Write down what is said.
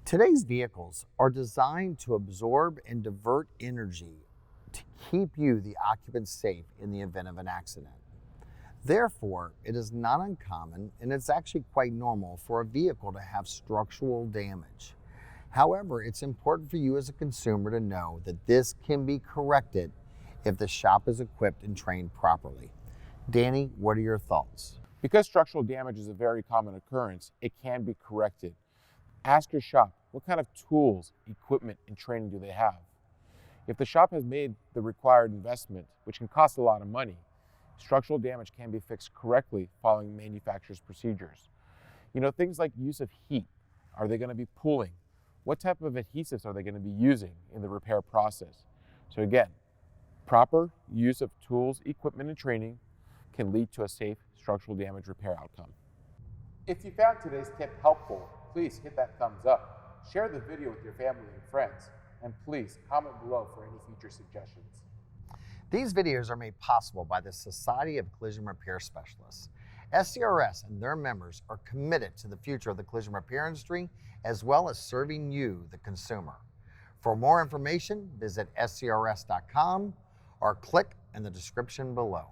Today's vehicles are designed to absorb and divert energy to keep you, the occupant, safe in the event of an accident. Therefore, it is not uncommon and it's actually quite normal for a vehicle to have structural damage. However, it's important for you as a consumer to know that this can be corrected if the shop is equipped and trained properly. Danny, what are your thoughts? Because structural damage is a very common occurrence, it can be corrected. Ask your shop, what kind of tools, equipment, and training do they have? If the shop has made the required investment, which can cost a lot of money, structural damage can be fixed correctly following manufacturer's procedures. Things like use of heat. Are they going to be pooling? What type of adhesives are they going to be using in the repair process? So again, proper use of tools, equipment, and training can lead to a safe structural damage repair outcome. If you found today's tip helpful, please hit that thumbs up, share the video with your family and friends, and please comment below for any future suggestions. These videos are made possible by the Society of Collision Repair Specialists. SCRS and their members are committed to the future of the collision repair industry, as well as serving you, the consumer. For more information, visit scrs.com or click in the description below.